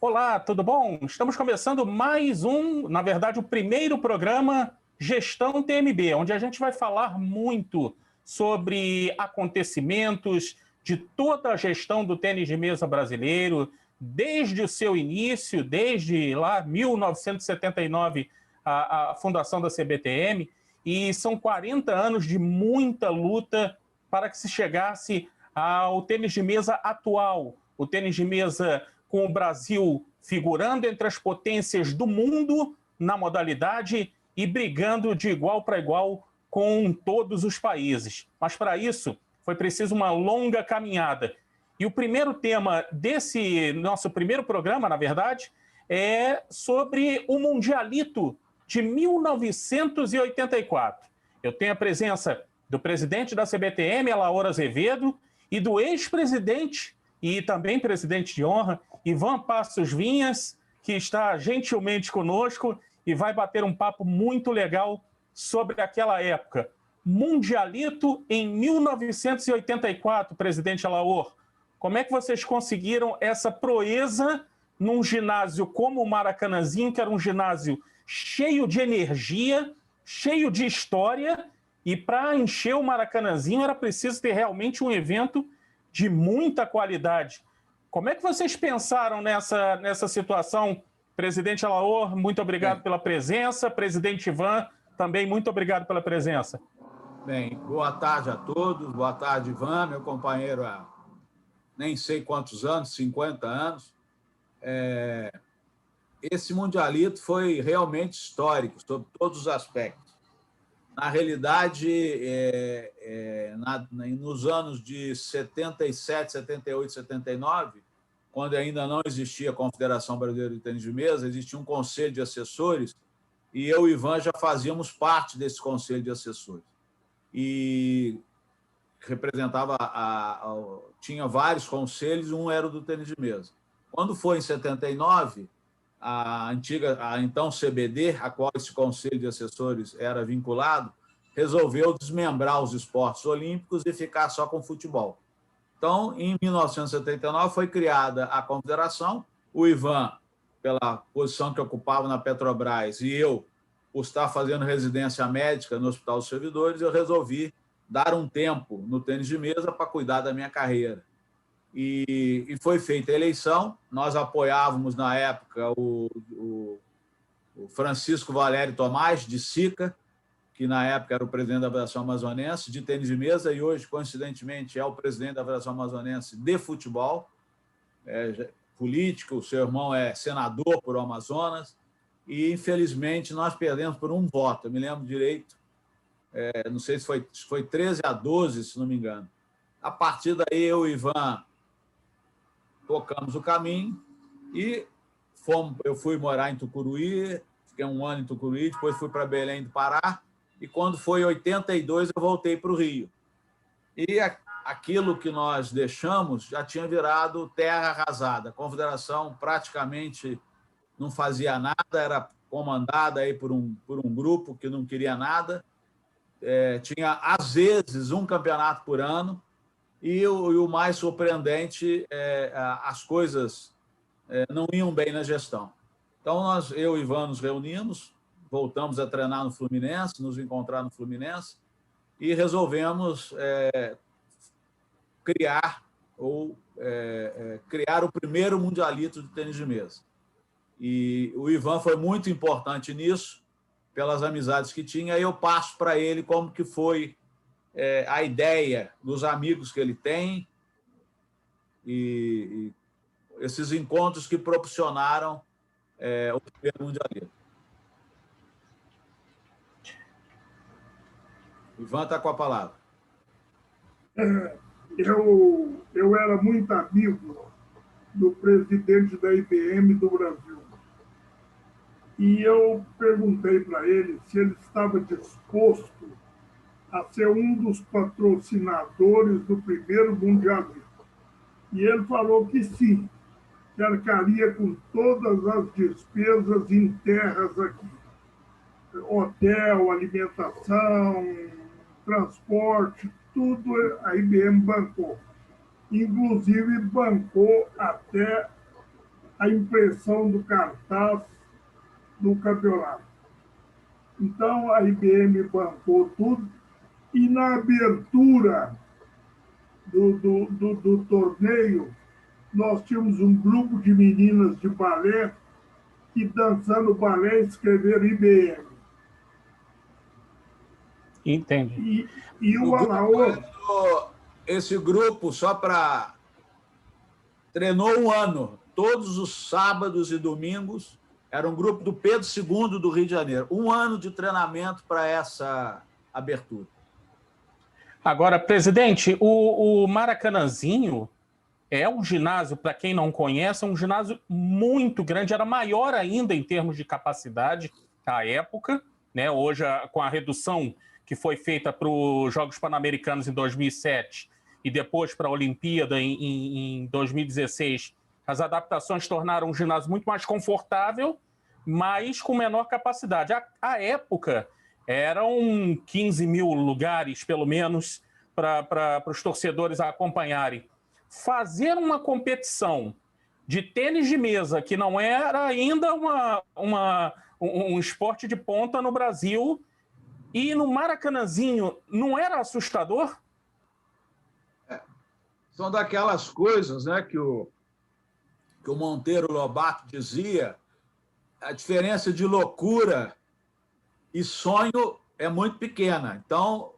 Olá, tudo bom? Estamos começando mais na verdade, o primeiro programa Gestão TMB, onde a gente vai falar muito sobre acontecimentos de toda a gestão do tênis de mesa brasileiro, desde o seu início, desde lá 1979, a fundação da CBTM, e são 40 anos de muita luta para que se chegasse ao tênis de mesa atual, o tênis de mesa com o Brasil figurando entre as potências do mundo na modalidade e brigando de igual para igual com todos os países. Mas para isso foi preciso uma longa caminhada. E o primeiro tema desse nosso primeiro programa, na verdade, é sobre o Mundialito de 1984. Eu tenho a presença do presidente da CBTM, Alaor Azevedo, e do ex-presidente e também presidente de honra, Ivan Passos Vinhas, que está gentilmente conosco e vai bater um papo muito legal sobre aquela época. Mundialito em 1984, presidente Alaor. Como é que vocês conseguiram essa proeza num ginásio como o Maracanãzinho, que era um ginásio cheio de energia, cheio de história, e para encher o Maracanãzinho era preciso ter realmente um evento de muita qualidade. Como é que vocês pensaram nessa situação? Presidente Alaor, muito obrigado pela presença. Presidente Ivan, também muito obrigado pela presença. Bem, boa tarde a todos. Boa tarde, Ivan, meu companheiro há nem sei quantos anos, 50 anos. Esse Mundialito foi realmente histórico, sob todos os aspectos. Na realidade, nos anos de 77, 78, 79, quando ainda não existia a Confederação Brasileira de Tênis de Mesa, existia um conselho de assessores e eu e o Ivan já fazíamos parte desse conselho de assessores. E representava, tinha vários conselhos, um era o do tênis de mesa. Quando foi em 79, a então CBD, a qual esse conselho de assessores era vinculado, resolveu desmembrar os esportes olímpicos e ficar só com futebol. Então, em 1979, foi criada a confederação. O Ivan, pela posição que ocupava na Petrobras, e eu, por estar fazendo residência médica no Hospital dos Servidores, eu resolvi dar um tempo no tênis de mesa para cuidar da minha carreira. E foi feita a eleição. Nós apoiávamos, na época, o Francisco Valério Tomás, de SICA, que na época era o presidente da Federação Amazonense de tênis de mesa e hoje, coincidentemente, é o presidente da Federação Amazonense de futebol, político. O seu irmão é senador por Amazonas e, infelizmente, nós perdemos por um voto. Eu me lembro direito, não sei se foi 13-12, se não me engano. A partir daí, eu e o Ivan tocamos o caminho e eu fui morar em Tucuruí, fiquei um ano em Tucuruí, depois fui para Belém do Pará, e quando foi em 82 eu voltei para o Rio. E aquilo que nós deixamos já tinha virado terra arrasada. A confederação praticamente não fazia nada, era comandada aí por um grupo que não queria nada. Tinha, às vezes, um campeonato por ano, e o mais surpreendente, as coisas não iam bem na gestão. Então, eu e o Ivan nos reunimos, voltamos a treinar no Fluminense, nos encontrar no Fluminense, e resolvemos criar o primeiro Mundialito de tênis de mesa. E o Ivan foi muito importante nisso, pelas amizades que tinha, e eu passo para ele como que foi a ideia dos amigos que ele tem e esses encontros que proporcionaram o primeiro Mundialito. Ivan está com a palavra. Eu era muito amigo do presidente da IBM do Brasil. E eu perguntei para ele se ele estava disposto a ser um dos patrocinadores do primeiro Mundialito. E ele falou que sim, que arcaria com todas as despesas em terras aqui. Hotel, alimentação, transporte, tudo a IBM bancou. Inclusive, bancou até a impressão do cartaz do campeonato. Então, a IBM bancou tudo e na abertura do torneio, nós tínhamos um grupo de meninas de balé que, dançando balé, escreveram IBM. Entendi. E o Alaor... Esse grupo, só para... treinou um ano, todos os sábados e domingos. Era um grupo do Pedro II do Rio de Janeiro. Um ano de treinamento para essa abertura. Agora, presidente, o Maracanãzinho é um ginásio, para quem não conhece, é um ginásio muito grande, era maior ainda em termos de capacidade à época, né? Hoje, com a redução que foi feita para os Jogos Pan-Americanos em 2007 e depois para a Olimpíada em 2016, as adaptações tornaram um ginásio muito mais confortável, mas com menor capacidade. À época, eram 15 mil lugares, pelo menos, para os torcedores acompanharem. Fazer uma competição de tênis de mesa, que não era ainda um esporte de ponta no Brasil, e no Maracanãzinho, não era assustador? São daquelas coisas, né, que o Monteiro Lobato dizia, a diferença de loucura e sonho é muito pequena. Então,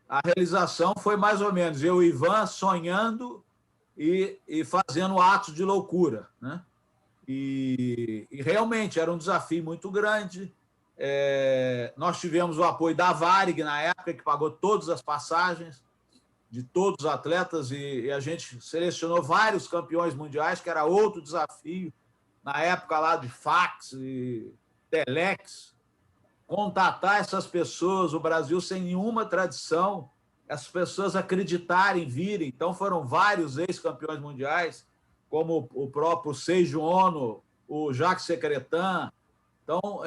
a realização foi mais ou menos eu e Ivan sonhando e fazendo atos de loucura, né? E realmente era um desafio muito grande. Nós tivemos o apoio da Varig, na época, que pagou todas as passagens de todos os atletas, e a gente selecionou vários campeões mundiais, que era outro desafio, na época lá de fax e telex, contatar essas pessoas, o Brasil sem nenhuma tradição, as pessoas acreditarem, virem. Então, foram vários ex-campeões mundiais, como o próprio Seiji Ono, o Jacques Secretan. Então,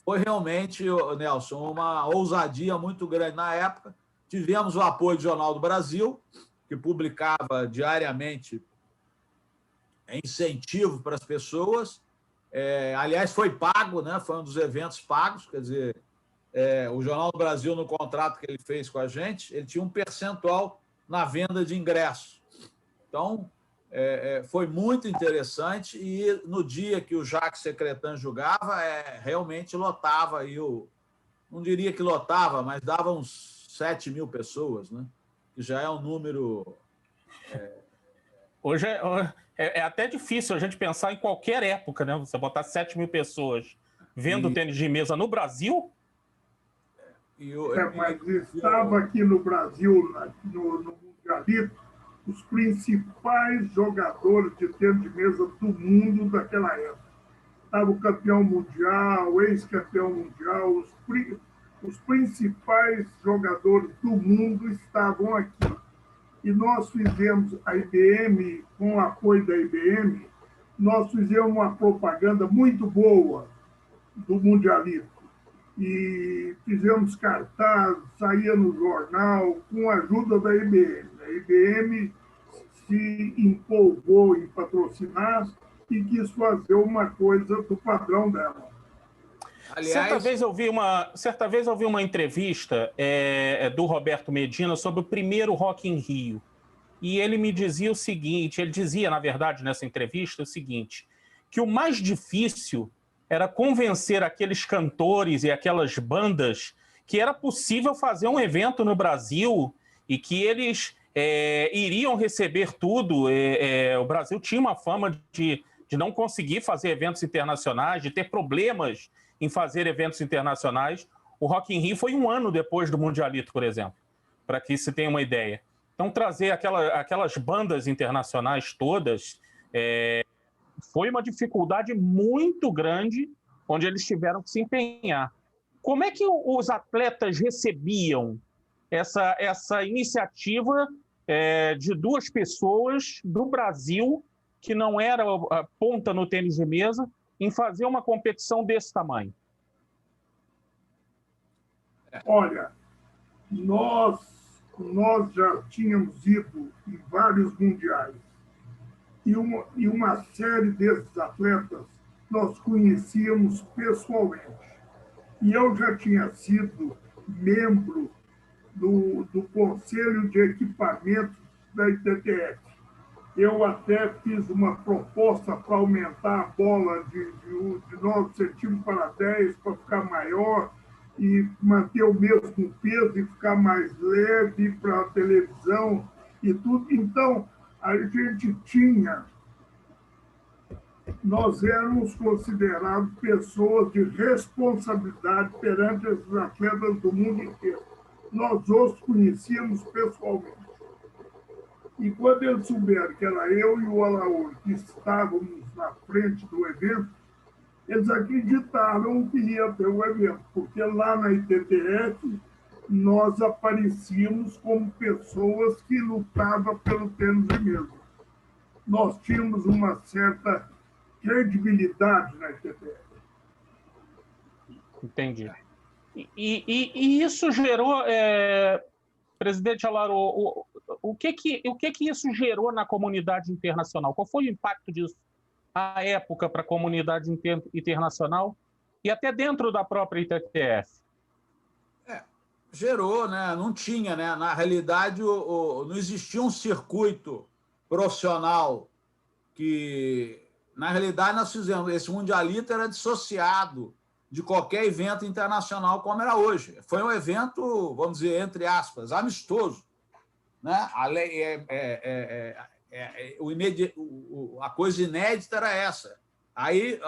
foi realmente, Nelson, uma ousadia muito grande na época. Tivemos o apoio do Jornal do Brasil, que publicava diariamente incentivo para as pessoas. Aliás, foi pago, né? Foi um dos eventos pagos, quer dizer, o Jornal do Brasil, no contrato que ele fez com a gente, ele tinha um percentual na venda de ingressos. Então, foi muito interessante, e no dia que o Jacques Secretan jogava, realmente lotava, não diria que lotava, mas dava uns 7 mil pessoas, né? Que já é um número... Hoje é até difícil a gente pensar em qualquer época, né? Você botar 7 mil pessoas vendo tênis de mesa no Brasil. Mas estava aqui no Brasil, no Mundialito, os principais jogadores de tênis de mesa do mundo daquela época. Estava o campeão mundial, o ex-campeão mundial, os principais jogadores do mundo estavam aqui. E nós fizemos, a IBM, com o apoio da IBM, nós fizemos uma propaganda muito boa do Mundialito. E fizemos cartaz, saía no jornal, com a ajuda da IBM. A IBM se empolgou em patrocinar e quis fazer uma coisa do padrão dela. Aliás, certa vez eu vi uma entrevista do Roberto Medina sobre o primeiro Rock in Rio. E ele me dizia o seguinte, ele dizia, na verdade, nessa entrevista, o seguinte, que o mais difícil era convencer aqueles cantores e aquelas bandas que era possível fazer um evento no Brasil e que eles iriam receber tudo. O Brasil tinha uma fama de não conseguir fazer eventos internacionais, de ter problemas em fazer eventos internacionais. O Rock in Rio foi um ano depois do Mundialito, por exemplo, para que se tenha uma ideia. Então, trazer aquelas bandas internacionais todas foi uma dificuldade muito grande, onde eles tiveram que se empenhar. Como é que os atletas recebiam essa iniciativa de duas pessoas do Brasil, que não era a ponta no tênis de mesa, em fazer uma competição desse tamanho? Olha, nós já tínhamos ido em vários mundiais. e uma série desses atletas nós conhecíamos pessoalmente. E eu já tinha sido membro do Conselho de Equipamentos da ITTF. Eu até fiz uma proposta para aumentar a bola de 9 centímetros para 10, para ficar maior e manter o mesmo peso e ficar mais leve para a televisão e tudo. Então, a gente tinha... Nós éramos considerados pessoas de responsabilidade perante os atletas do mundo inteiro. Nós os conhecíamos pessoalmente. E quando eles souberam que era eu e o Alaor que estávamos na frente do evento, eles acreditaram que ia ter o evento, porque lá na ITTF nós aparecíamos como pessoas que lutavam pelo tênis de mesa. Nós tínhamos uma certa credibilidade na ITTF. Entendi. E isso gerou, presidente Alaro, o que isso gerou na comunidade internacional? Qual foi o impacto disso à época para a comunidade internacional e até dentro da própria ITTF? Gerou, né? Não tinha, né? Na realidade, não existia um circuito profissional que, na realidade, nós fizemos. Esse mundialito era dissociado de qualquer evento internacional como era hoje. Foi um evento, vamos dizer, entre aspas, amistoso, né? A coisa inédita era essa. Aí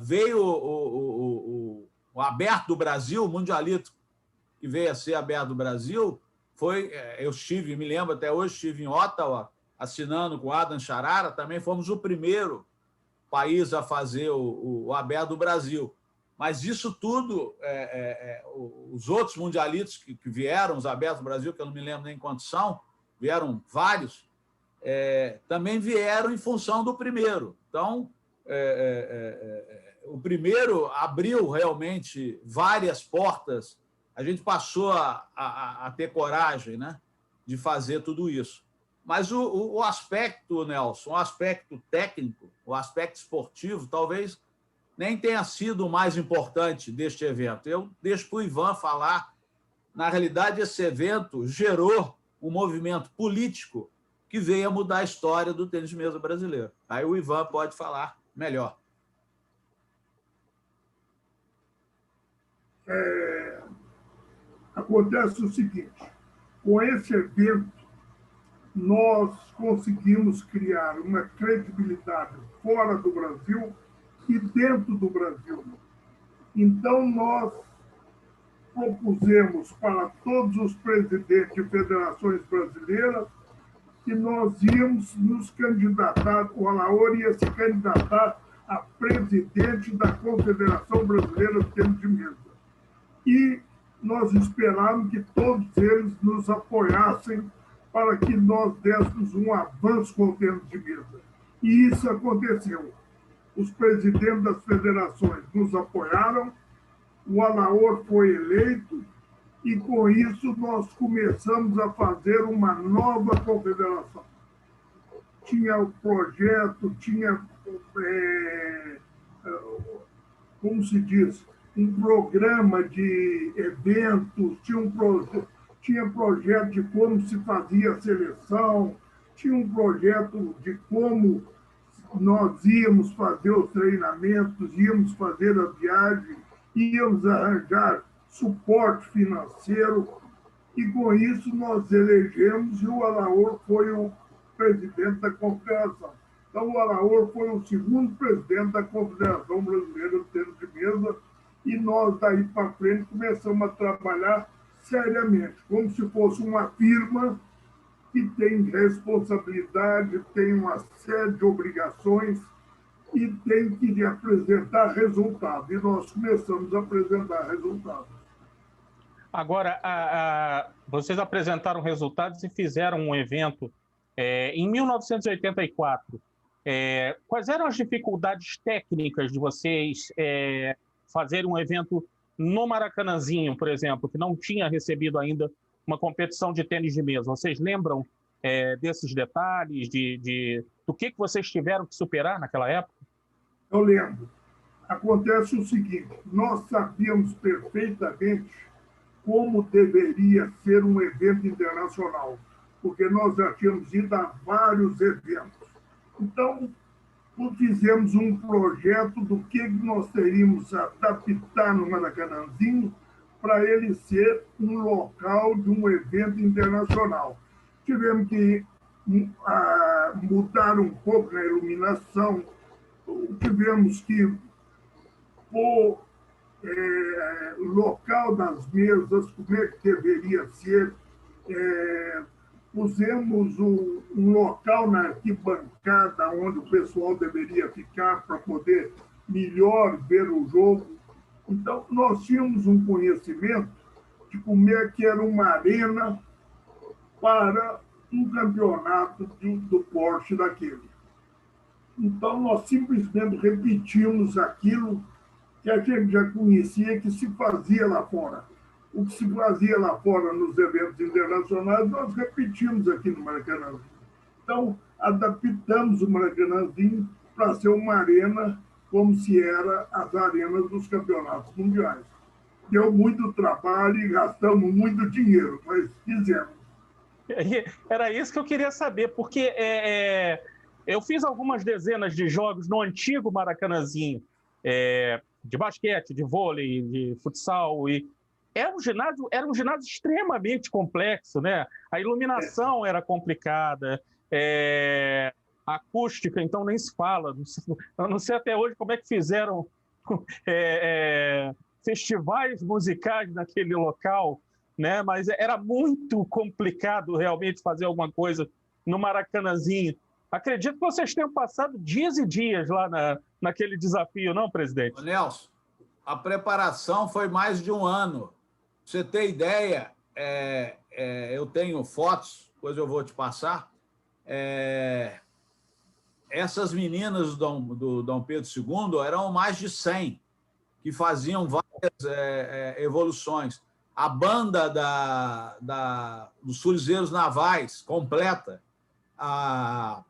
veio o Aberto do Brasil, o mundialito que veio a ser Aberto do Brasil, eu me lembro até hoje, estive em Ottawa, assinando com Adam Charara, também fomos o primeiro país a fazer o Aberto do Brasil. Mas isso tudo, os outros mundialitos que vieram, os Abertos do Brasil, que eu não me lembro nem quantos são, vieram vários, também vieram em função do primeiro. Então, o primeiro abriu realmente várias portas. A gente passou a ter coragem, né, de fazer tudo isso. Mas o aspecto, Nelson, o aspecto técnico, o aspecto esportivo, talvez nem tenha sido o mais importante deste evento. Eu deixo para o Ivan falar. Na realidade, esse evento gerou um movimento político que veio a mudar a história do tênis de mesa brasileiro. Aí o Ivan pode falar melhor. Acontece o seguinte, com esse evento, nós conseguimos criar uma credibilidade fora do Brasil e dentro do Brasil. Então, nós propusemos para todos os presidentes de federações brasileiras que nós íamos nos candidatar, o Alaor ia se candidatar a presidente da Confederação Brasileira de Tênis de Mesa. E nós esperávamos que todos eles nos apoiassem para que nós dessemos um avanço com o tênis de mesa. E isso aconteceu. Os presidentes das federações nos apoiaram, o Alaor foi eleito, e com isso nós começamos a fazer uma nova confederação. Tinha o projeto, tinha, como se diz, um programa de eventos, tinha projeto de como se fazia a seleção, tinha um projeto de como nós íamos fazer os treinamentos, íamos fazer a viagem, íamos arranjar suporte financeiro, e com isso nós elegemos, e o Alaor foi o presidente da confederação. Então, o Alaor foi o segundo presidente da Confederação Brasileira de Tênis de Mesa, e nós, daí para frente, começamos a trabalhar seriamente, como se fosse uma firma que tem responsabilidade, tem uma série de obrigações e tem que apresentar resultados. E nós começamos a apresentar resultados. Agora, vocês apresentaram resultados e fizeram um evento em 1984. Quais eram as dificuldades técnicas de vocês fazerem um evento no Maracanãzinho, por exemplo, que não tinha recebido ainda uma competição de tênis de mesa? Vocês lembram desses detalhes, do que vocês tiveram que superar naquela época? Eu lembro. Acontece o seguinte, nós sabíamos perfeitamente como deveria ser um evento internacional, porque nós já tínhamos ido a vários eventos. Então, fizemos um projeto do que nós teríamos a adaptar no Maracanãzinho para ele ser um local de um evento internacional. Tivemos que mudar um pouco na iluminação, tivemos que pôr local das mesas, como é que deveria ser. Pusemos um local na arquibancada onde o pessoal deveria ficar para poder melhor ver o jogo. Então, nós tínhamos um conhecimento de como é que era uma arena para um campeonato do porte daquele. Então, nós simplesmente repetimos aquilo que a gente já conhecia que se fazia lá fora. O que se fazia lá fora nos eventos internacionais, nós repetimos aqui no Maracanãzinho. Então, adaptamos o Maracanãzinho para ser uma arena como se era as arenas dos campeonatos mundiais. Deu muito trabalho e gastamos muito dinheiro, mas fizemos. Era isso que eu queria saber, porque eu fiz algumas dezenas de jogos no antigo Maracanãzinho, de basquete, de vôlei, de futsal, e era um ginásio extremamente complexo, né? A iluminação era complicada, a acústica, então, nem se fala. Eu não sei até hoje como é que fizeram festivais musicais naquele local, né? Mas era muito complicado realmente fazer alguma coisa no Maracanãzinho. Acredito que vocês tenham passado dias e dias lá naquele desafio, não, presidente? Nelson, a preparação foi mais de um ano. Pra você ter ideia, eu tenho fotos, depois eu vou te passar. Essas meninas do Dom Pedro II eram mais de 100, que faziam várias evoluções. A banda dos Fuzileiros Navais, completa, a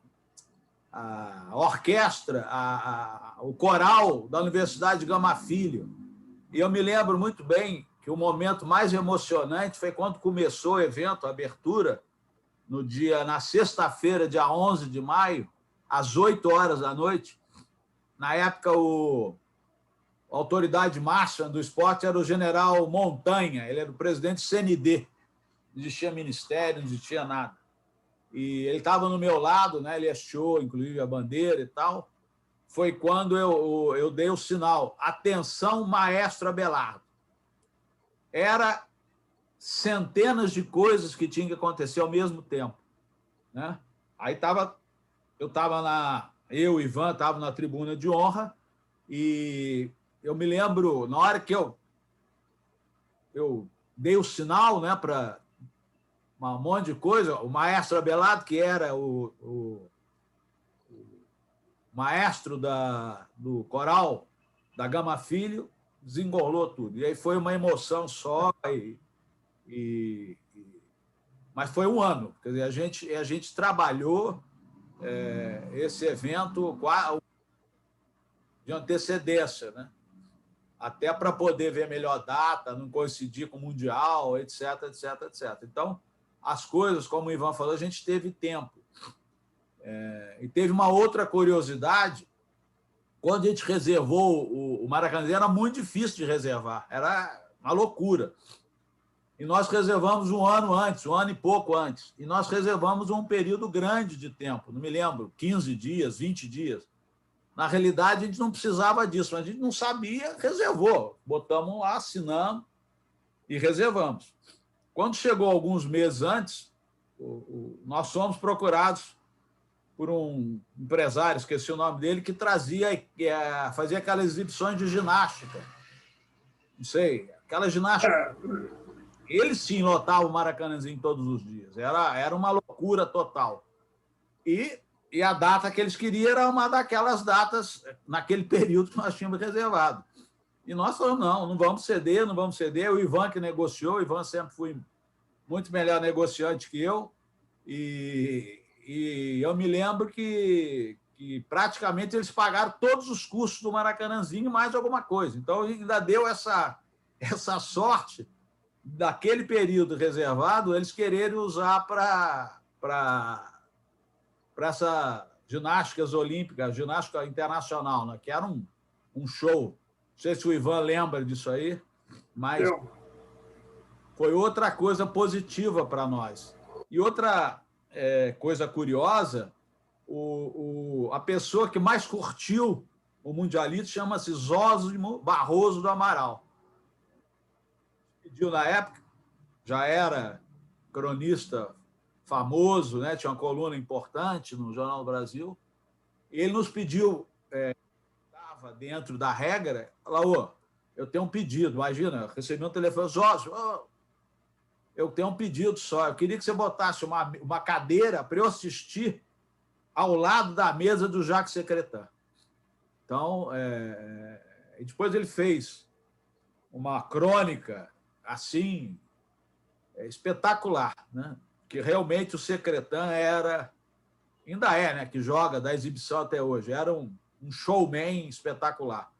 orquestra, o coral da Universidade de Gama Filho. E eu me lembro muito bem que o momento mais emocionante foi quando começou o evento, a abertura, na sexta-feira, dia 11 de maio, às 8 horas da noite. Na época, a autoridade máxima do esporte era o general Montanha, ele era o presidente do CND, não existia ministério, não existia nada. E ele estava no meu lado, né? Ele hasteou, inclusive, a bandeira e tal. Foi quando eu dei o sinal, atenção, maestro Abelardo. Era centenas de coisas que tinham que acontecer ao mesmo tempo, né? Aí eu e Ivan estavam na tribuna de honra e eu me lembro, na hora que eu dei o sinal, né, para um monte de coisa, o maestro Abelardo, que era o maestro do coral da Gama Filho, desengolou tudo. E aí foi uma emoção só, mas foi um ano. Quer dizer, a gente trabalhou esse evento de antecedência, né? Até para poder ver a melhor data, não coincidir com o Mundial, etc, etc, etc. Então, as coisas, como o Ivan falou, a gente teve tempo. E teve uma outra curiosidade, quando a gente reservou o Maracanã, era muito difícil de reservar, era uma loucura. E nós reservamos um ano antes, um ano e pouco antes, e nós reservamos um período grande de tempo, não me lembro, 15 dias, 20 dias. Na realidade, a gente não precisava disso, mas a gente não sabia, reservou. Botamos lá, assinamos e reservamos. Quando chegou alguns meses antes, nós fomos procurados por um empresário, esqueci o nome dele, que fazia aquelas exibições de ginástica. Não sei, aquela ginástica. Ele sim lotava o Maracanãzinho todos os dias. Era uma loucura total. E a data que eles queriam era uma daquelas datas, naquele período que nós tínhamos reservado. E nós falamos, não vamos ceder, não vamos ceder. O Ivan que negociou, o Ivan sempre foi muito melhor negociante que eu. E eu me lembro que praticamente eles pagaram todos os custos do Maracanãzinho e mais alguma coisa. Então, ainda deu essa sorte daquele período reservado, eles quererem usar para essa ginásticas olímpicas, ginástica internacional, né? Que era um show. Não sei se o Ivan lembra disso aí, mas foi outra coisa positiva para nós. E outra coisa curiosa, a pessoa que mais curtiu o Mundialito chama-se Zósimo Barroso do Amaral. Pediu na época, já era cronista famoso, né? Tinha uma coluna importante no Jornal do Brasil. Ele nos pediu, estava dentro da regra, falou: eu tenho um pedido, imagina, eu recebi um telefone, Zósimo, eu tenho um pedido só, eu queria que você botasse uma cadeira para eu assistir ao lado da mesa do Jacques Secretan. Então, depois ele fez uma crônica assim, espetacular, né? Que realmente o Secretan ainda é, né? Que joga da exibição até hoje, era um showman espetacular.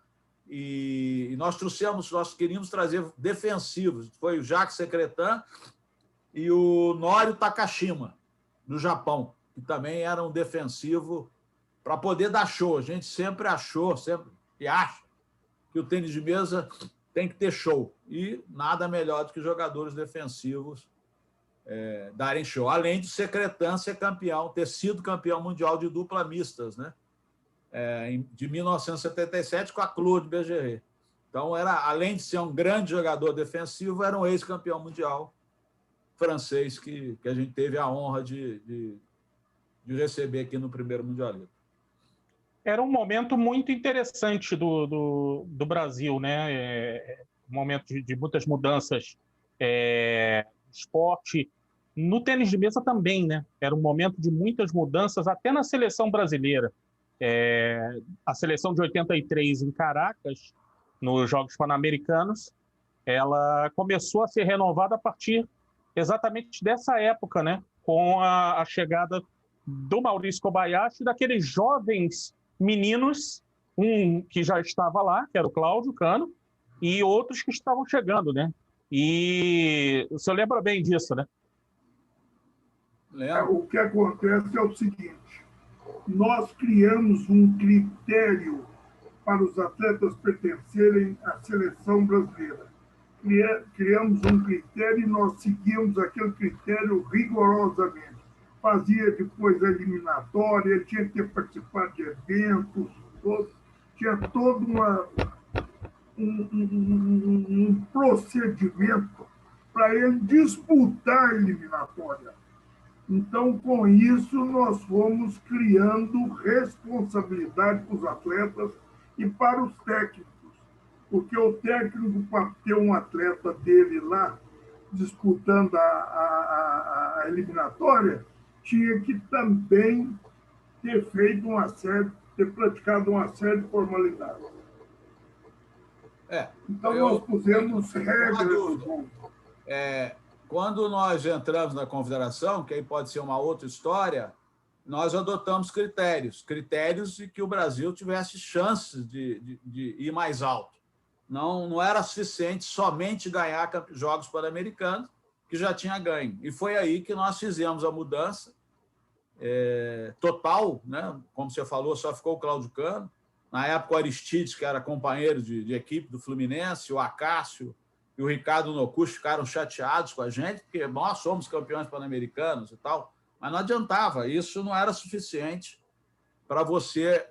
E nós queríamos trazer defensivos, foi o Jacques Secretan e o Norio Takashima, do Japão, que também era um defensivo para poder dar show. A gente sempre achou, sempre e acha que o tênis de mesa tem que ter show. E nada melhor do que jogadores defensivos darem show. Além de Secretan ser campeão, ter sido campeão mundial de dupla mistas, né? De 1977 com a Claude Bergeret. Então, além de ser um grande jogador defensivo, era um ex-campeão mundial francês que a gente teve a honra de receber aqui no primeiro Mundialito. Era um momento muito interessante do Brasil, né? Um momento de muitas mudanças no esporte. No tênis de mesa também, né? Era um momento de muitas mudanças, até na seleção brasileira. A seleção de 83 em Caracas, nos Jogos Pan-Americanos, ela começou a ser renovada a partir exatamente dessa época, né? Com a chegada do Maurício Kobayashi e daqueles jovens meninos, um que já estava lá, que era o Cláudio Cano, e outros que estavam chegando, né? E o senhor lembra bem disso, né? O que acontece é o seguinte: nós criamos um critério para os atletas pertencerem à seleção brasileira. Criamos um critério e nós seguimos aquele critério rigorosamente. Fazia depois a eliminatória, ele tinha que participar de eventos, tinha todo um procedimento para ele disputar a eliminatória. Então, com isso, nós fomos criando responsabilidade para os atletas e para os técnicos, porque o técnico, para ter um atleta dele lá disputando a eliminatória, tinha que também ter feito ter praticado uma série de formalidades. Então, nós pusemos regras. Quando nós entramos na confederação, que aí pode ser uma outra história, nós adotamos critérios de que o Brasil tivesse chances de ir mais alto. Não era suficiente somente ganhar Jogos Pan-Americanos, que já tinha ganho. E foi aí que nós fizemos a mudança total, né? Como você falou, só ficou o Cláudio Cano. Na época, o Aristides, que era companheiro de equipe do Fluminense, o Acácio e o Ricardo Nocucci ficaram chateados com a gente, porque nós somos campeões pan-americanos e tal, mas não adiantava, isso não era suficiente para você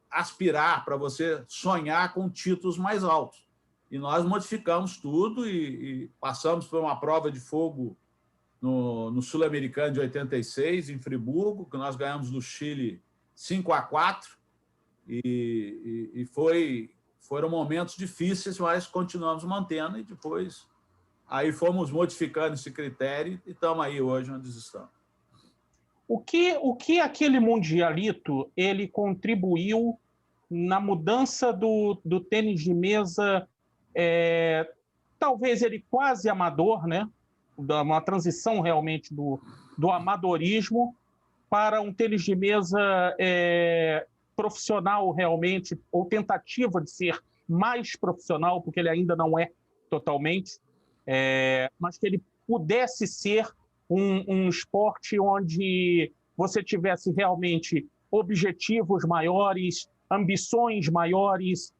aspirar, para você sonhar com títulos mais altos. E nós modificamos tudo e passamos por uma prova de fogo no Sul-Americano de 86, em Friburgo, que nós ganhamos do Chile 5-4, e foram momentos difíceis, mas continuamos mantendo, e depois aí fomos modificando esse critério e estamos aí hoje onde estamos. O que aquele Mundialito ele contribuiu na mudança do tênis de mesa, talvez ele quase amador, né? uma transição realmente do amadorismo para um tênis de mesa profissional realmente, ou tentativa de ser mais profissional, porque ele ainda não é totalmente, mas que ele pudesse ser um esporte onde você tivesse realmente objetivos maiores, ambições maiores,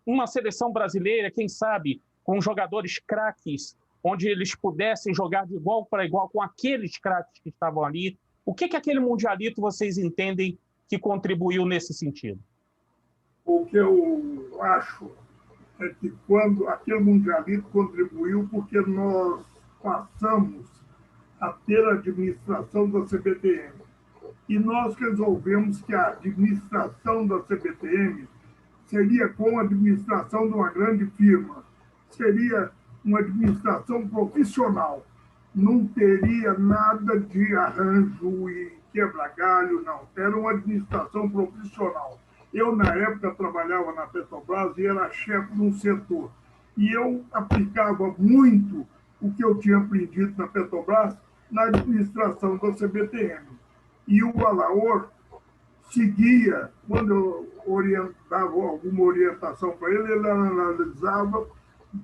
uma seleção brasileira, quem sabe, com jogadores craques, onde eles pudessem jogar de igual para igual com aqueles craques que estavam ali. O que aquele mundialito vocês entendem que contribuiu nesse sentido? O que eu acho é que quando aquele mundialito contribuiu porque nós passamos a ter a administração da CBTM. E nós resolvemos que a administração da CBTM seria com a administração de uma grande firma, seria uma administração profissional, não teria nada de arranjo e quebra-galho, não, era uma administração profissional. Eu, na época, trabalhava na Petrobras e era chefe de um setor, e eu aplicava muito o que eu tinha aprendido na Petrobras na administração da CBTM. E o Alaor seguia, quando eu dava alguma orientação para ele, ele analisava,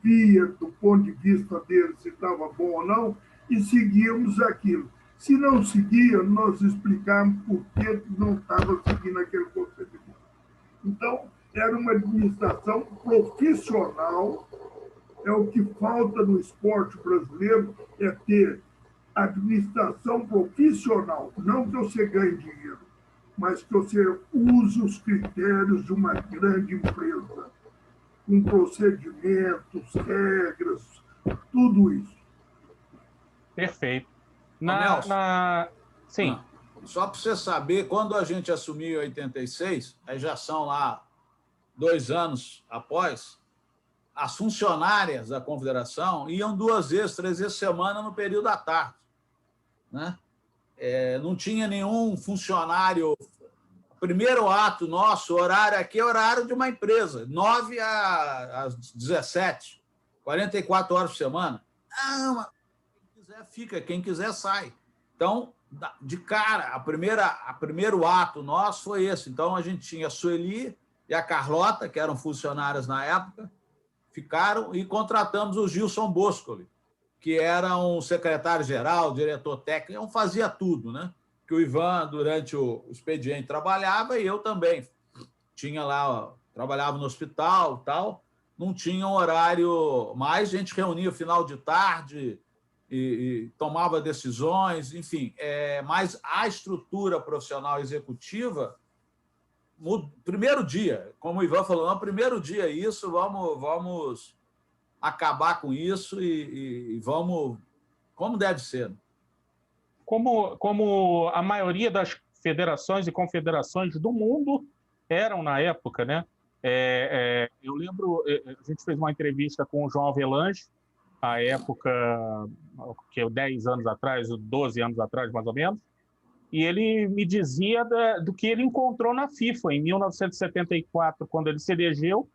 via do ponto de vista dele se estava bom ou não, e seguíamos aquilo. Se não seguia, nós explicávamos por que não estava seguindo aquele procedimento. Então, era uma administração profissional. É o que falta no esporte brasileiro, é ter administração profissional, não que você ganhe dinheiro, mas que você use os critérios de uma grande empresa, com procedimentos, regras, tudo isso. Perfeito. Sim. Só para você saber, quando a gente assumiu em 86, aí já são lá 2 anos após, as funcionárias da confederação iam 2 vezes, 3 vezes por semana no período da tarde. Né? Não tinha nenhum funcionário. O primeiro ato nosso, horário aqui é horário de uma empresa, 9 às 17, 44 horas por semana. Não, quem quiser fica, quem quiser sai. Então, de cara, o primeiro ato nosso foi esse. Então, a gente tinha a Sueli e a Carlota, que eram funcionárias na época, ficaram, e contratamos o Gilson Boscoli, que era um secretário-geral, diretor técnico, fazia tudo, né? Que o Ivan, durante o expediente, trabalhava, e eu também. Tinha lá, trabalhava no hospital, tal, não tinha um horário mais, a gente reunia final de tarde e tomava decisões, enfim. Mas a estrutura profissional executiva, no primeiro dia, como o Ivan falou, no primeiro dia isso, vamos acabar com isso e vamos, como deve ser. Como a maioria das federações e confederações do mundo eram na época, né? Eu lembro, a gente fez uma entrevista com o João Avelange, à época, que 10 anos atrás, 12 anos atrás, mais ou menos, e ele me dizia do que ele encontrou na FIFA. Em 1974, quando ele se elegeu,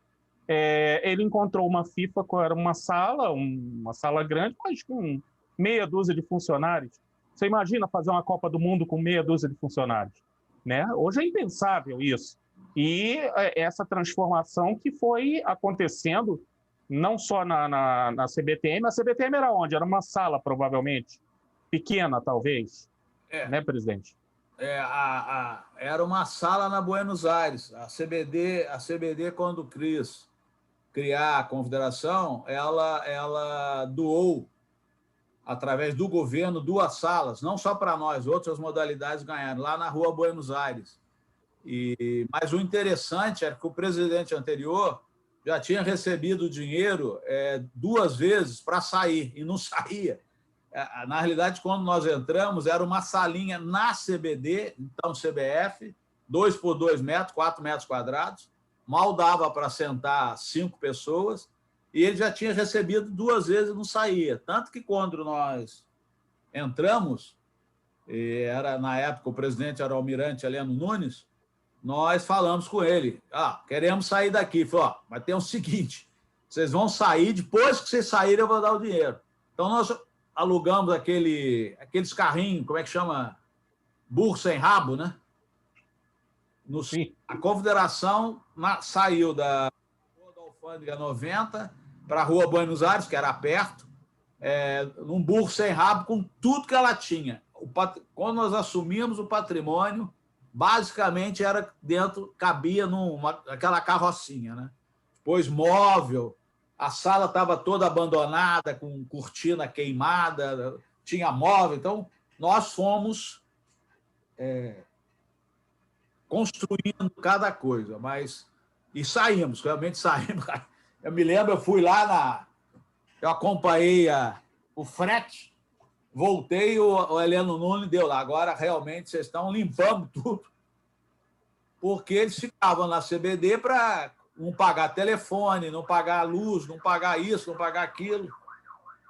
ele encontrou uma FIFA, era uma sala grande, mas com meia dúzia de funcionários. Você imagina fazer uma Copa do Mundo com meia dúzia de funcionários, né? Hoje é impensável isso. E essa transformação que foi acontecendo não só na CBTM. A CBTM era onde? Era uma sala, provavelmente, pequena, talvez, né, presidente? Era uma sala na Buenos Aires. A CBD, quando quis criar a confederação, ela doou, através do governo, 2 salas, não só para nós, outras modalidades ganharam, lá na Rua Buenos Aires. Mas o interessante é que o presidente anterior já tinha recebido dinheiro 2 vezes para sair, e não saía. Na realidade, quando nós entramos, era uma salinha na CBD, então CBF, 2 por 2 metros, 4 metros quadrados, mal dava para sentar 5 pessoas, e ele já tinha recebido 2 vezes e não saía. Tanto que quando nós entramos, na época o presidente era o almirante Heleno Nunes, nós falamos com ele, queremos sair daqui. Ele falou, mas tem o seguinte, vocês vão sair, depois que vocês saírem eu vou dar o dinheiro. Então nós alugamos aqueles carrinhos, como é que chama? Burro sem rabo, né? A Confederação saiu da Rua da Alfândega 90 para a Rua Buenos Aires, que era perto, num burro sem rabo, com tudo que ela tinha. Quando nós assumimos o patrimônio, basicamente cabia aquela carrocinha, né? Depois móvel, a sala estava toda abandonada, com cortina queimada, tinha móvel. Então, nós fomos construindo cada coisa, e saímos, realmente saímos. Eu me lembro, eu fui lá eu acompanhei o frete, voltei, o Heleno Nunes deu lá. Agora, realmente, vocês estão limpando tudo, porque eles ficavam na CBD para não pagar telefone, não pagar luz, não pagar isso, não pagar aquilo.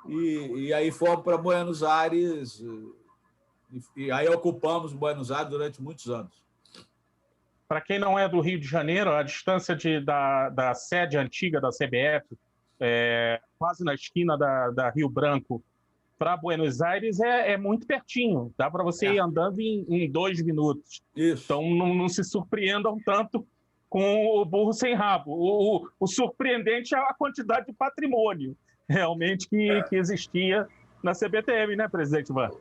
E aí fomos para Buenos Aires, e aí ocupamos Buenos Aires durante muitos anos. Para quem não é do Rio de Janeiro, a distância da sede antiga da CBF, quase na esquina da Rio Branco, para Buenos Aires é muito pertinho. Dá para você ir andando em 2 minutos. Isso. Então, não se surpreendam tanto com o burro sem rabo. O surpreendente é a quantidade de patrimônio realmente que existia na CBTM, né, presidente Ivan?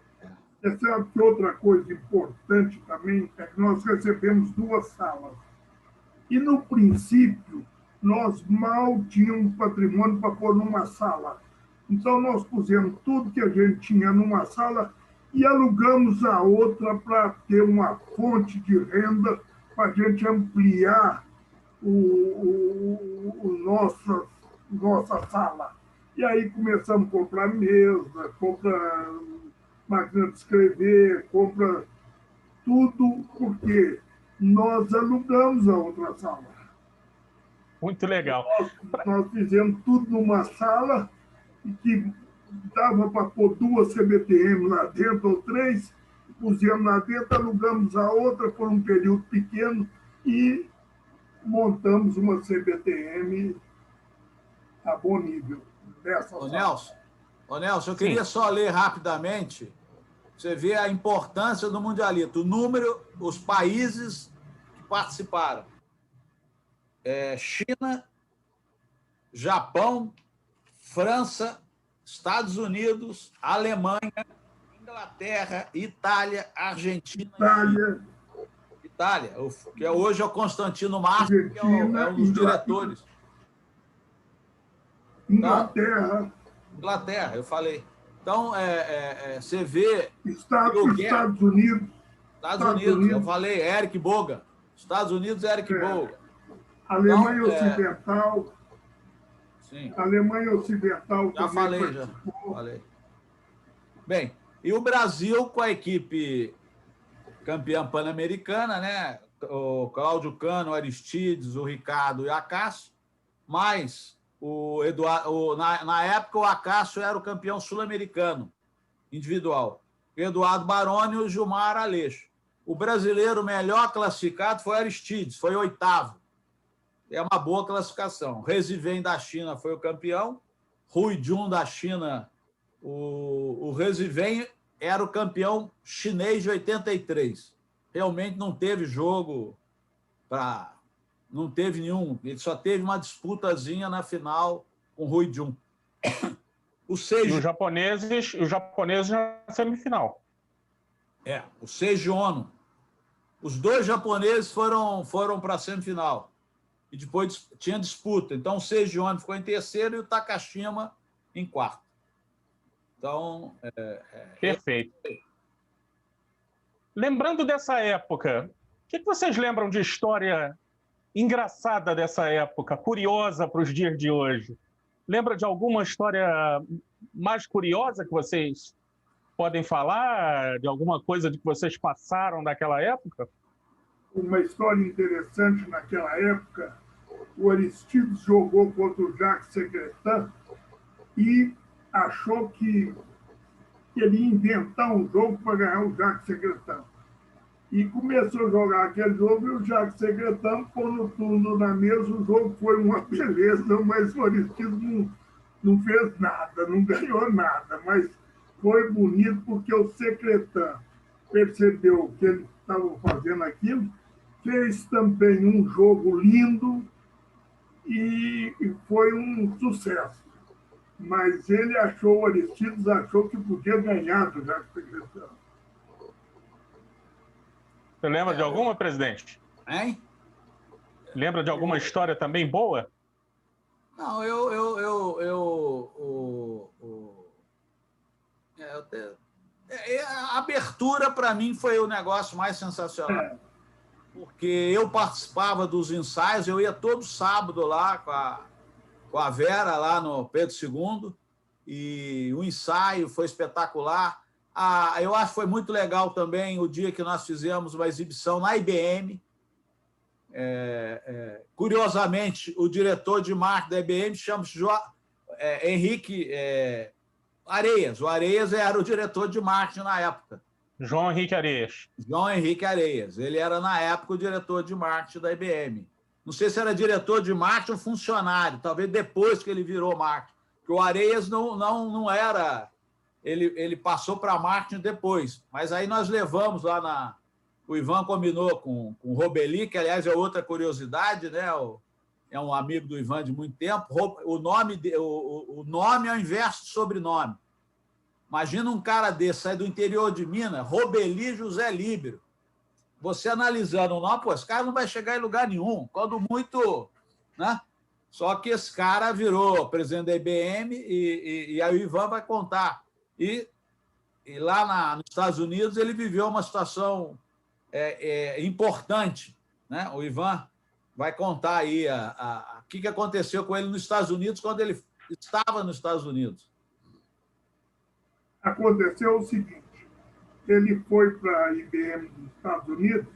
Você sabe que outra coisa importante também é que nós recebemos 2 salas. E, no princípio, nós mal tínhamos patrimônio para pôr numa sala. Então, nós pusemos tudo que a gente tinha numa sala e alugamos a outra para ter uma fonte de renda para a gente ampliar nossa sala. E aí começamos a comprar mesa, comprar máquina de escrever, compra tudo, porque nós alugamos a outra sala. Muito legal. Nós fizemos tudo numa sala que dava para pôr 2 CBTM lá dentro, ou 3, pusemos lá dentro, alugamos a outra por um período pequeno e montamos uma CBTM a bom nível. Ô Nelson, eu queria só ler rapidamente, você vê a importância do Mundialito, o número, os países que participaram. China, Japão, França, Estados Unidos, Alemanha, Inglaterra, Itália, Argentina. Itália, que hoje é o Constantino Márcio, que é um dos diretores. Inglaterra, eu falei. Então, você vê... Estados Unidos. Estados Unidos, eu falei, Eric Boga. Estados Unidos, Eric Boga. Alemanha Ocidental. Sim. Alemanha Ocidental. Já falei. Bem, e o Brasil com a equipe campeã pan-americana, né? O Cláudio Cano, o Aristides, o Ricardo e o Acácio, mas o Eduardo, na época o Acácio era o campeão sul-americano individual. O Eduardo Baroni e o Gilmar Aleixo. O brasileiro melhor classificado foi Aristides, foi 8º. É uma boa classificação. Rezi Wen da China foi o campeão. Rui Jun da China, o Rezi Wen era o campeão chinês de 83. Realmente não teve jogo não teve nenhum. Ele só teve uma disputazinha na final com o Rui Jun. E os japoneses na semifinal. O Seiji Ono. Os 2 japoneses foram para a semifinal. E depois tinha disputa. Então, o Seiji Ono ficou em 3º e o Takashima em 4º. Então... Perfeito. Lembrando dessa época, o que vocês lembram de história engraçada dessa época, curiosa para os dias de hoje? Lembra de alguma história mais curiosa que vocês podem falar? De alguma coisa de que vocês passaram naquela época? Uma história interessante naquela época, o Aristides jogou contra o Jacques Secretan e achou que ele ia inventar um jogo para ganhar o Jacques Secretan. E começou a jogar aquele jogo e o Jacques Secretan pôs tudo na mesa. O jogo foi uma beleza, mas o Aristides não fez nada, não ganhou nada. Mas foi bonito porque o secretário percebeu que eles estavam fazendo aquilo, fez também um jogo lindo e foi um sucesso. Mas ele achou, o Aristides achou que podia ganhar do Jacques Secretário. Você lembra de alguma, presidente? Hein? Lembra de alguma história também boa? Não, a abertura, para mim, foi o negócio mais sensacional. Porque eu participava dos ensaios, eu ia todo sábado lá com a Vera, lá no Pedro II, e o ensaio foi espetacular. Eu acho que foi muito legal também o dia que nós fizemos uma exibição na IBM. Curiosamente, o diretor de marketing da IBM chama-se Henrique Areias. O Areias era o diretor de marketing na época. João Henrique Areias. João Henrique Areias. Ele era, na época, o diretor de marketing da IBM. Não sei se era diretor de marketing ou funcionário, talvez depois que ele virou marketing. Porque o Areias não era... Ele passou para marketing depois. Mas aí nós levamos lá o Ivan combinou com o Robeli, que, aliás, é outra curiosidade, né? É um amigo do Ivan de muito tempo. O nome é o inverso de sobrenome. Imagina um cara desse, sai do interior de Minas, Robeli José Líbero. Você analisando o nome, esse cara não vai chegar em lugar nenhum, quando muito... Né? Só que esse cara virou presidente da IBM e aí o Ivan vai contar. E lá nos Estados Unidos ele viveu uma situação importante, né? O Ivan vai contar aí o que aconteceu com ele nos Estados Unidos quando ele estava nos Estados Unidos. Aconteceu o seguinte, ele foi para a IBM dos Estados Unidos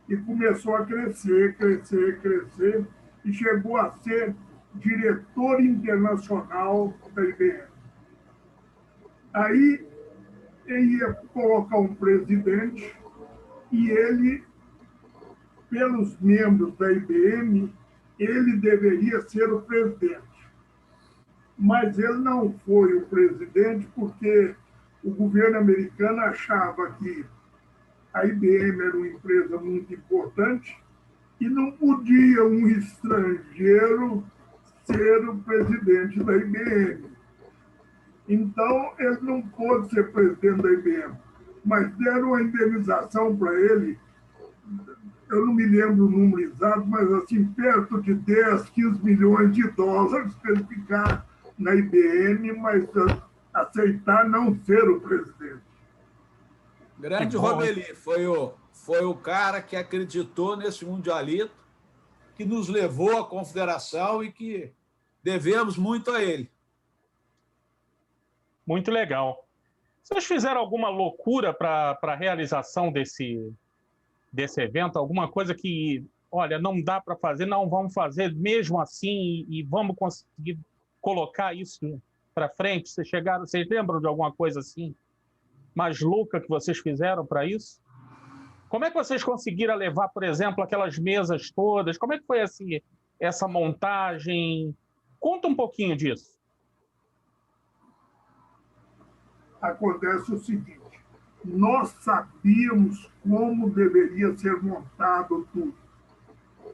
e começou a crescer, e chegou a ser diretor internacional da IBM. Aí ele ia colocar um presidente e ele, pelos membros da IBM, ele deveria ser o presidente. Mas ele não foi o presidente porque o governo americano achava que a IBM era uma empresa muito importante e não podia um estrangeiro ser o presidente da IBM. Então, ele não pôde ser presidente da IBM, mas deram uma indenização para ele, eu não me lembro o número exato, mas assim, perto de 10, 15 milhões de dólares para ele ficar na IBM, mas aceitar não ser o presidente. Grande Robeli, foi o cara que acreditou nesse mundialito, que nos levou à confederação e que devemos muito a ele. Muito legal. Vocês fizeram alguma loucura para a realização desse evento? Alguma coisa que, olha, não dá para fazer, não vamos fazer mesmo assim e vamos conseguir colocar isso para frente? Vocês lembram de alguma coisa assim mais louca que vocês fizeram para isso? Como é que vocês conseguiram levar, por exemplo, aquelas mesas todas? Como é que foi assim, essa montagem? Conta um pouquinho disso. Acontece o seguinte, nós sabíamos como deveria ser montado tudo.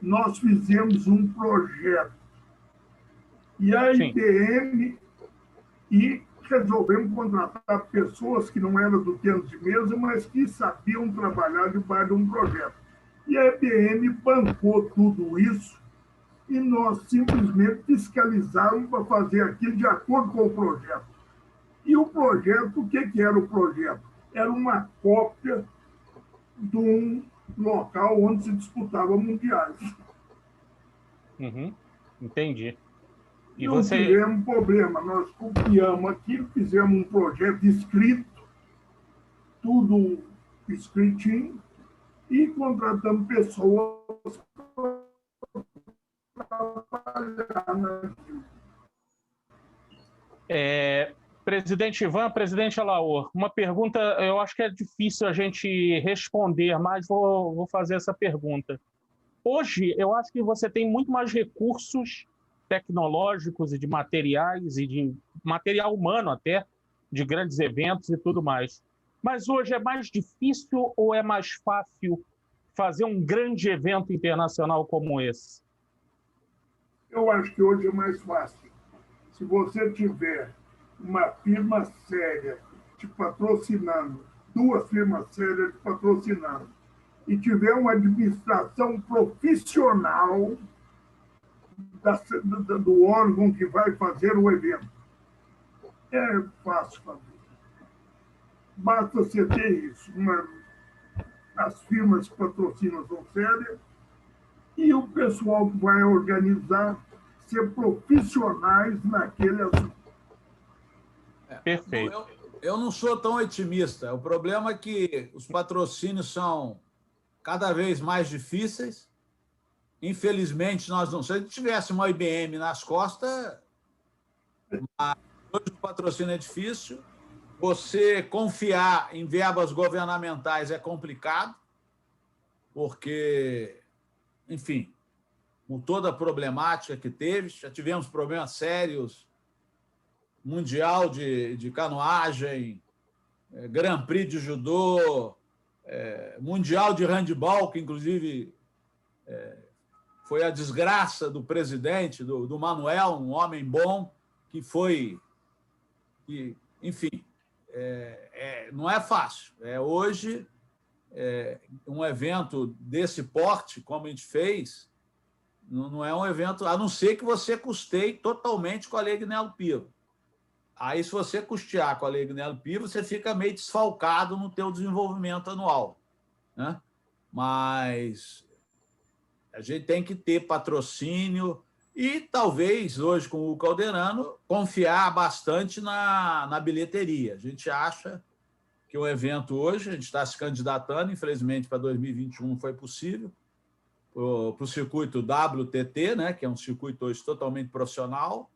Nós fizemos um projeto. E a IBM resolvemos contratar pessoas que não eram do tempo de mesa, mas que sabiam trabalhar debaixo de um projeto. E a IBM bancou tudo isso e nós simplesmente fiscalizávamos para fazer aquilo de acordo com o projeto. E o projeto, o que era o projeto? Era uma cópia de um local onde se disputava mundiais. Uhum, entendi. E não tivemos problema. Nós copiamos aquilo, fizemos um projeto escrito, tudo escritinho, e contratamos pessoas para trabalhar naquilo. Presidente Ivan, presidente Alaor, uma pergunta, eu acho que é difícil a gente responder, mas vou fazer essa pergunta. Hoje, eu acho que você tem muito mais recursos tecnológicos e de materiais, e de material humano até, de grandes eventos e tudo mais. Mas hoje é mais difícil ou é mais fácil fazer um grande evento internacional como esse? Eu acho que hoje é mais fácil. Se você tiver uma firma séria te patrocinando, duas firmas sérias te patrocinando, e tiver uma administração profissional do órgão que vai fazer o evento, é fácil fazer. Basta você ter isso. As firmas que patrocinam são sérias e o pessoal que vai organizar ser profissionais naquele assunto. Perfeito. Eu não sou tão otimista. O problema é que os patrocínios são cada vez mais difíceis. Infelizmente, nós não... Se a gente tivesse uma IBM nas costas, mas hoje o patrocínio é difícil. Você confiar em verbas governamentais é complicado, porque, enfim, com toda a problemática que teve, já tivemos problemas sérios, Mundial de Canoagem, Grand Prix de Judô, Mundial de Handball, que, inclusive, foi a desgraça do presidente, do Manuel, um homem bom, que foi... enfim... não é fácil. Hoje, um evento desse porte, como a gente fez, não é um evento, a não ser que você custeie totalmente com a Lei Agnello Piva. Aí, se você custear com a Lei Agnello Piva, você fica meio desfalcado no teu desenvolvimento anual, né? Mas a gente tem que ter patrocínio e, talvez, hoje, com o Calderano, confiar bastante na bilheteria. A gente acha que o evento hoje, a gente está se candidatando, infelizmente, para 2021 não foi possível, para o circuito WTT, né, que é um circuito hoje totalmente profissional,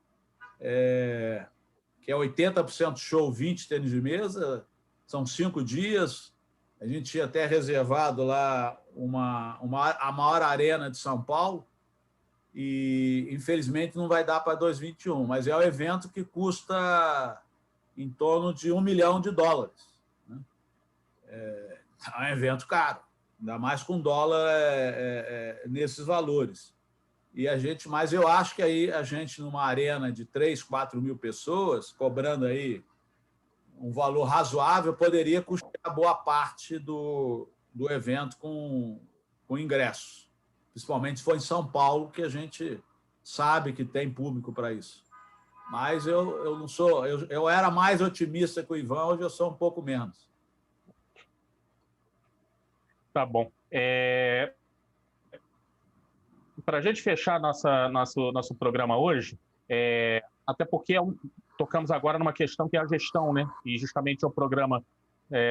que é 80% show, 20% tênis de mesa, são 5 dias. A gente tinha até reservado lá a maior arena de São Paulo, e, infelizmente, não vai dar para 2021, mas é um evento que custa em torno de $1 milhão, né? É um evento caro, ainda mais com dólar nesses valores. Mas eu acho que aí a gente, numa arena de 3, 4 mil pessoas, cobrando aí um valor razoável, poderia custear boa parte do evento com ingressos. Principalmente se for em São Paulo, que a gente sabe que tem público para isso. Mas eu não sou... Eu era mais otimista que o Ivan, hoje eu sou um pouco menos. Tá bom. Para a gente fechar nosso programa hoje, até porque tocamos agora numa questão que é a gestão, né? E justamente é o programa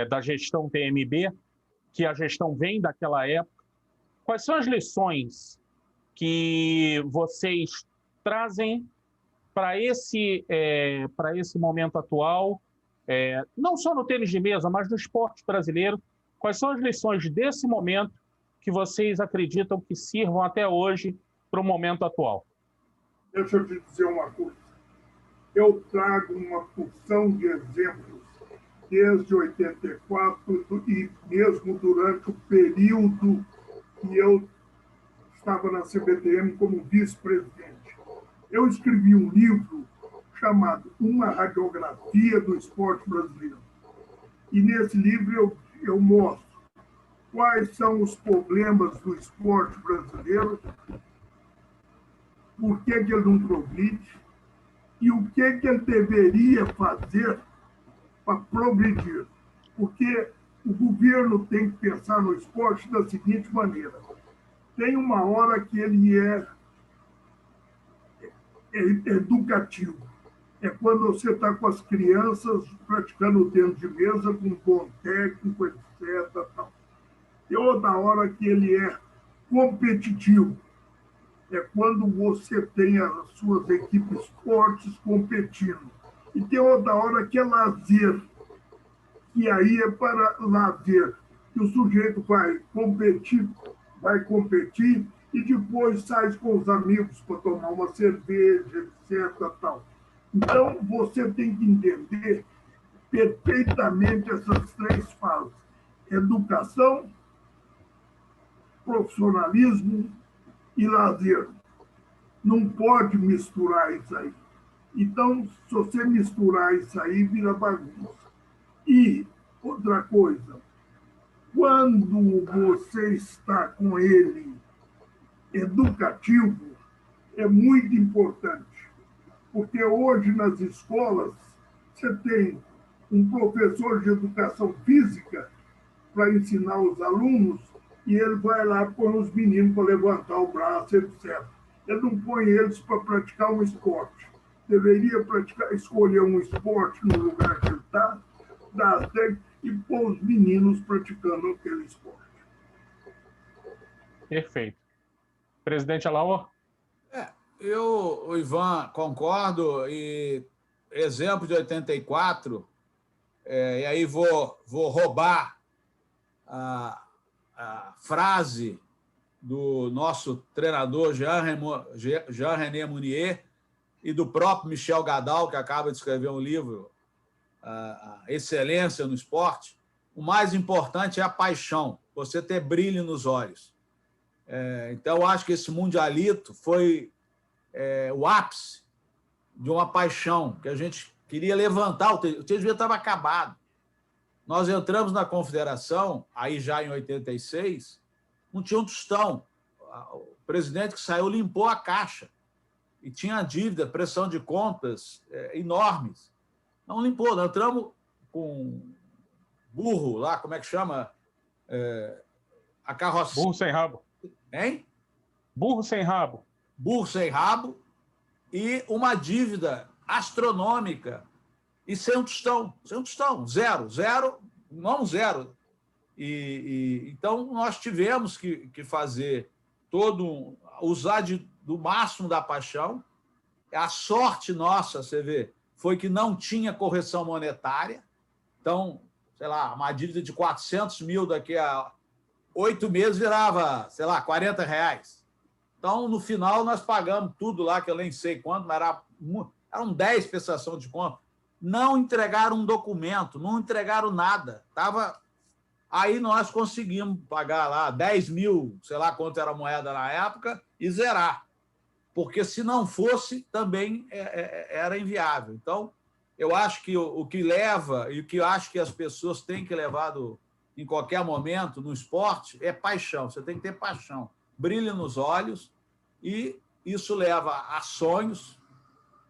da gestão TMB, que a gestão vem daquela época. Quais são as lições que vocês trazem para esse momento atual, não só no tênis de mesa, mas no esporte brasileiro? Quais são as lições desse momento que vocês acreditam que sirvam até hoje para o momento atual? Deixa eu te dizer uma coisa. Eu trago uma porção de exemplos desde 84 e mesmo durante o período que eu estava na CBTM como vice-presidente. Eu escrevi um livro chamado Uma Radiografia do Esporte Brasileiro. E nesse livro eu mostro quais são os problemas do esporte brasileiro, por que ele não progride e o que ele deveria fazer para progredir. Porque o governo tem que pensar no esporte da seguinte maneira: tem uma hora que ele é educativo. É quando você está com as crianças praticando o tênis de mesa com um bom técnico, etc. Tal. Tem outra hora que ele é competitivo. É quando você tem as suas equipes fortes competindo. E tem outra hora que é lazer. E aí é para lazer. Que o sujeito vai competir e depois sai com os amigos para tomar uma cerveja, etc. Tal. Então, você tem que entender perfeitamente essas três falas: educação, profissionalismo e lazer. Não pode misturar isso aí. Então, se você misturar isso aí, vira bagunça. E outra coisa, quando você está com ele educativo, é muito importante, porque hoje nas escolas você tem um professor de educação física para ensinar os alunos e ele vai lá põe os meninos para levantar o braço, etc. Ele não põe eles para praticar um esporte. Deveria escolher um esporte no lugar que ele está, dar e pôr os meninos praticando aquele esporte. Perfeito. Presidente Alaor? O Ivan, concordo, e exemplo de 84, e aí vou roubar a frase do nosso treinador Jean-René Mounier e do próprio Michel Gadal, que acaba de escrever um livro, a Excelência no Esporte. O mais importante é a paixão, você ter brilho nos olhos. Então, eu acho que esse mundialito foi o ápice de uma paixão que a gente queria levantar. O TSV estava acabado. Nós entramos na confederação, aí já em 86, não tinha um tostão. O presidente que saiu limpou a caixa e tinha dívida, pressão de contas enormes. Não limpou, nós entramos com burro lá, como é que chama? A carroça. Burro sem rabo. Hein? Burro sem rabo. Burro sem rabo e uma dívida astronômica e sem um tostão, zero, não zero. Então, nós tivemos que fazer usar do máximo da paixão. A sorte nossa, você vê, foi que não tinha correção monetária. Então, sei lá, uma dívida de 400 mil daqui a 8 meses virava, sei lá, R$40. Então, no final, nós pagamos tudo lá, que eu nem sei quanto, mas eram 10 prestações de conta. Não entregaram um documento, não entregaram nada. Aí nós conseguimos pagar lá 10 mil, sei lá quanto era a moeda na época, e zerar. Porque se não fosse, também era inviável. Então, eu acho que o que leva e o que eu acho que as pessoas têm que levar em qualquer momento no esporte é paixão. Você tem que ter paixão, brilho nos olhos, e isso leva a sonhos,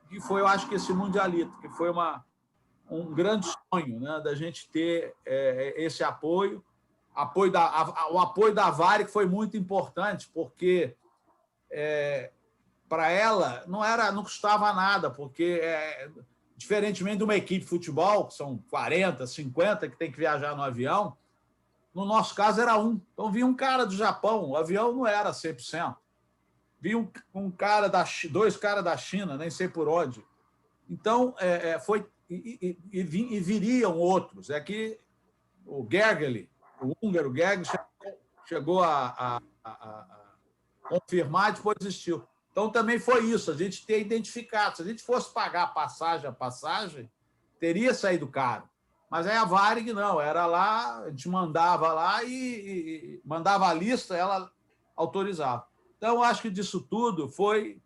que foi, eu acho que esse mundialito, que foi um grande sonho, né, da gente ter esse apoio. O apoio da Varig foi muito importante, porque para ela não custava nada, porque diferentemente de uma equipe de futebol, que são 40, 50 que tem que viajar no avião, no nosso caso era um. Então vinha um cara do Japão, o avião não era 100%. Vinha dois caras da China, nem sei por onde. Então, viriam outros. É que o Gergely, o húngaro Gergely, chegou a confirmar e depois desistiu. Então, também foi isso, a gente ter identificado. Se a gente fosse pagar a passagem, teria saído caro. Mas aí a Varig não, era lá, a gente mandava lá e mandava a lista, ela autorizava. Então, eu acho que disso tudo foi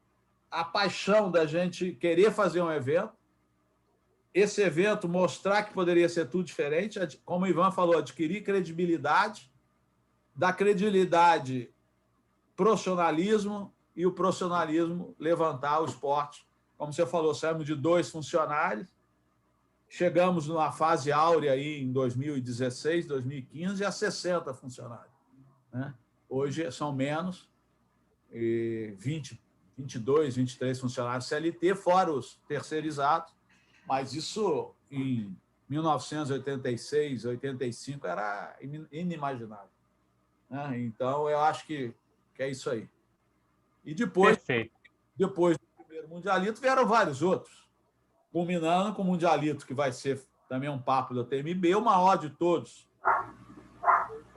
a paixão da gente querer fazer um evento, esse evento mostrar que poderia ser tudo diferente, como o Ivan falou, adquirir credibilidade, da credibilidade, profissionalismo, e o profissionalismo levantar o esporte. Como você falou, saímos de 2 funcionários, chegamos numa fase áurea aí em 2016, 2015, a 60 funcionários. Né? Hoje são menos, 20, 22, 23 funcionários CLT, fora os terceirizados, mas isso em 1986, 85 era inimaginável. Né? Então, eu acho que é isso aí. E depois do primeiro mundialito, vieram vários outros, culminando com o mundialito, que vai ser também um papo da TMB, o maior de todos.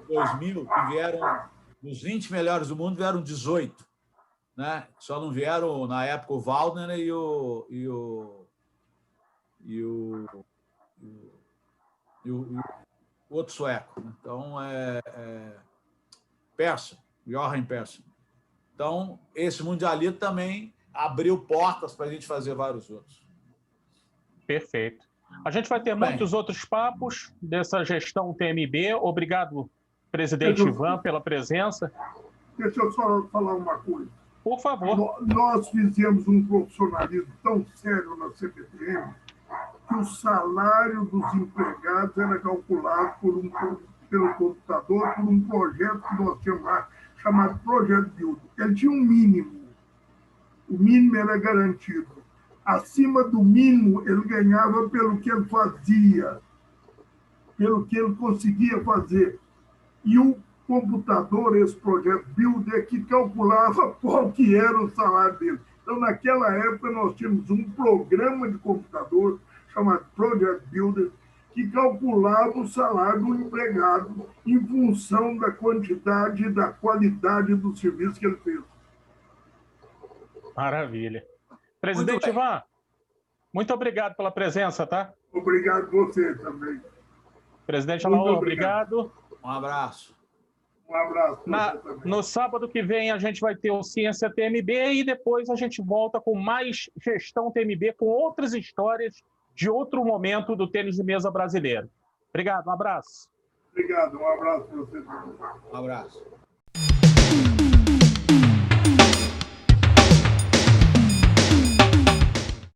2000, que vieram, dos 20 melhores do mundo, vieram 18. Né? Só não vieram, na época, o Waldner e o e o outro sueco. Então, persa, Johan Persson. Então, esse mundialito também abriu portas para a gente fazer vários outros. Perfeito. A gente vai ter muitos outros papos dessa gestão TMB. Obrigado, presidente Ivan, pela presença. Deixa eu só falar uma coisa. Por favor. Nós fizemos um profissionalismo tão sério na CPTM que o salário dos empregados era calculado pelo computador por um projeto que nós tínhamos lá, chamado Projeto Build. Ele tinha um mínimo. O mínimo era garantido. Acima do mínimo, ele ganhava pelo que ele fazia, pelo que ele conseguia fazer. E o computador, esse Projeto Build, é que calculava qual que era o salário dele. Então, naquela época, nós tínhamos um programa de computador chamado Project Builder, que calculava o salário do empregado em função da quantidade e da qualidade do serviço que ele fez. Maravilha. Presidente Ivan, muito obrigado pela presença, tá? Obrigado você também. Presidente Alaô, obrigado. Um abraço. Um abraço para você também. No sábado que vem a gente vai ter o Ciência TMB e depois a gente volta com mais Gestão TMB, com outras histórias de outro momento do tênis de mesa brasileiro. Obrigado, um abraço. Obrigado, um abraço para você também. Um abraço.